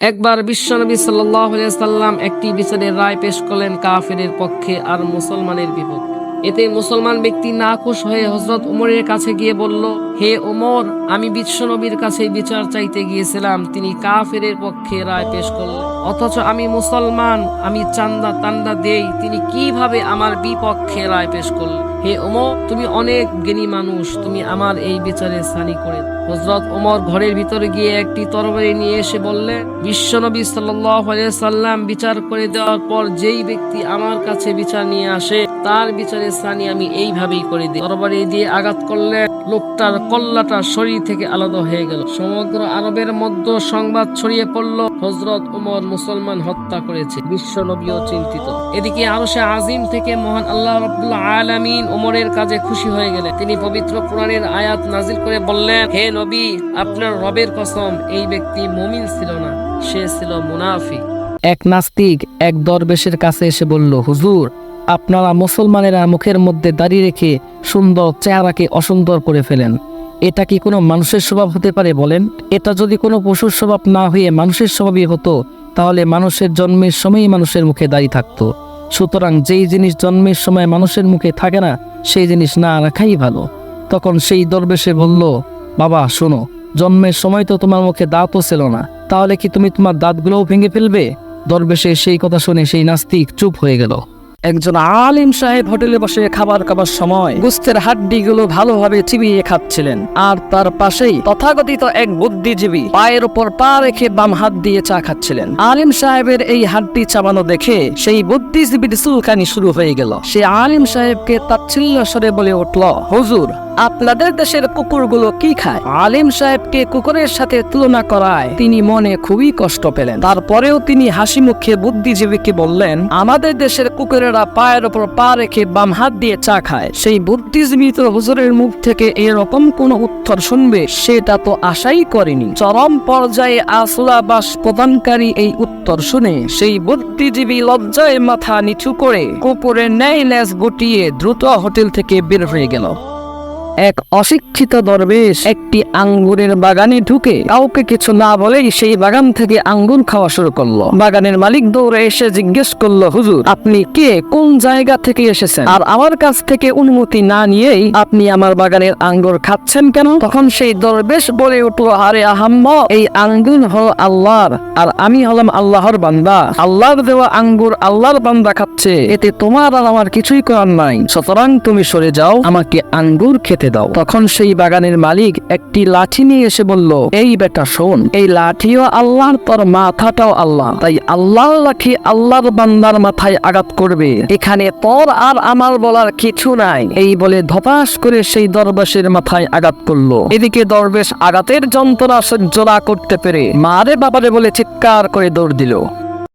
একবার বিশ্বনবী সাল্লাল্লাহু আলাইহি ওয়াসাল্লাম একটি বিচারের রায় পেশ করলেন কাফেরের পক্ষে আর মুসলমানের বিপক্ষে। এতে মুসলমান ব্যক্তি নাখুশ হয়ে হযরত ওমরের কাছে গিয়ে বলল, হে ওমর, আমি বিশ্বনবীর কাছে বিচার চাইতে গিয়েছিলাম, তিনি কাফেরের পক্ষে রায় পেশ করলেন, অথচ আমি মুসলমান, আমি চান্দা তান্দা দেই, তিনি কিভাবে আমার বিপক্ষে রায় পেশ করলেন? হে ওমর, তুমি অনেক জ্ঞানী মানুষ, তুমি আমার এই বিচারে সানি করে। হযরত ওমর ঘরের ভিতরে গিয়ে একটি তরবারি নিয়ে এসে বললেন, বিশ্বনবী সাল্লাল্লাহু আলাইহি ওয়াসাল্লাম বিচার করে দেওয়ার পর যেই ব্যক্তি আমার কাছে বিচার নিয়ে আসে তার বিচারে সানি আমি এইভাবেই করে দিই। তরবারি দিয়ে আঘাত করলে লোকটার কল্লাটা শরীর থেকে আলাদা হয়ে গেল। সমগ্র আরবের মধ্যে সংবাদ ছড়িয়ে পড়ল, হযরত ওমর মুসলমান হত্যা করেছে। বিশ্বনবীও চিন্তিত। এদিকে আরশে আজিম থেকে মহান আল্লাহ রাব্বুল আলামিন ওমরের কাজে খুশি হয়ে গেলেন। তিনি পবিত্র কোরআনের আয়াত নাজিল করে বললেন, হে নবী, আপনার রবের কসম, এই ব্যক্তি মুমিন ছিল না, সে ছিল মুনাফিক। এক নাস্তিক এক দরবেশের কাছে এসে বলল, হুজুর, আপনারা মুসলমানেরা মুখের মধ্যে দাড়ি রেখে সুন্দর চেহারাকে অসুন্দর করে ফেলেন, এটা কি কোনো মানুষের স্বভাব হতে পারে বলেন? এটা যদি কোনো পশুর স্বভাব না হয়ে মানুষের স্বভাবই হতো তাহলে মানুষের জন্মের সময়ই মানুষের মুখে দাড়ি থাকতো। সুতরাং যেই জিনিস জন্মের সময় মানুষের মুখে থাকে না সেই জিনিস না রাখাই ভালো। তখন সেই দরবেশে বলল, বাবা শোনো, জন্মের সময় তো তোমার মুখে দাঁতও ছিল না, তাহলে কি তুমি তোমার দাঁতগুলোও ভেঙে ফেলবে? দরবেশের সেই কথা শুনে সেই নাস্তিক চুপ হয়ে গেল। একজন আলিম সাহেব হোটেলে বসে খাবার খাবার সময় গোস্তের হাড্ডিগুলো ভালোভাবে চিবিয়ে খাচ্ছিলেন, আর তার পাশেই তথাকথিত এক বুদ্ধিজীবী পায়ের উপর পা রেখে বাম হাত দিয়ে চা খাচ্ছিলেন। আলিম সাহেবের এই হাড্ডি চাবানো দেখে সেই বুদ্ধিজীবীর চুলকানি শুরু হয়ে গেল। সে আলিম সাহেবকে তাচ্ছিল্য স্বরে বলে উঠল, হুজুর, আপনাদের দেশের কুকুরগুলো কি খায়? আলিম সাহেবকে কুকুরের সাথে তুলনা করায় তিনি মনে খুবই কষ্ট পেলেন। তারপরেও তিনি হাসি মুখে বুদ্ধিজীবীকে বললেন, আমাদের দেশের কুকুরেরা পায়ের উপর পা রেখে বাম হাত দিয়ে চা খায়। সেই বুদ্ধিজীবী তো হুজুরের মুখ থেকে এরকম কোন উত্তর শুনবে সেটা তো আশাই করেনি। চরম পর্যায়ে আসলাবাস প্রদানকারী এই উত্তর শুনে সেই বুদ্ধিজীবী লজ্জায় মাথা নিচু করে কুকুরের ন্যায় লেজ গুটিয়ে দ্রুত হোটেল থেকে বের হয়ে গেল। এক অশিক্ষিত দরবেশ একটি আঙ্গুরের বাগানে ঢুকে কাউকে কিছু না বলেই সেই বাগান থেকে আঙ্গুর খাওয়া শুরু করলো। বাগানের মালিক দৌড়ে এসে জিজ্ঞেস করলো, হুজুর, আপনি কে, কোন জায়গা থেকে এসেছেন, আর আমার কাছ থেকে অনুমতি না নিয়েই আপনি আমার বাগানের আঙ্গুর খাচ্ছেন কেন? তখন সেই দরবেশ বলে উঠলো, আরে আহাম্মক, এই আঙ্গুর হলো আল্লাহর, আর আমি হলাম আল্লাহর বান্দা। আল্লাহর দেওয়া আঙ্গুর আল্লাহর বান্দা খাচ্ছে, এতে তোমার আর আমার কিছুই করার নাই। সুতরাং তুমি সরে যাও, আমাকে আঙ্গুর খেতে দাও। তখন সেই বাগানের মালিক একটি লাঠি নিয়ে এসে বলল, এই বেটা শোন, এই লাঠিও আল্লাহর, তোর মাথাটাও আল্লাহ, তাই আল্লাহর লাঠি আল্লাহর বান্দার মাথায় আঘাত করবে, এখানে তোর আর আমার বলার কিছু নাই। এই বলে ধপাস করে সেই দরবেশের মাথায় আঘাত করলো। এদিকে দরবেশ আঘাতের যন্ত্রণা সহ্য না করতে পেরে মারে বাবারে বলে চিৎকার করে দৌড় দিল।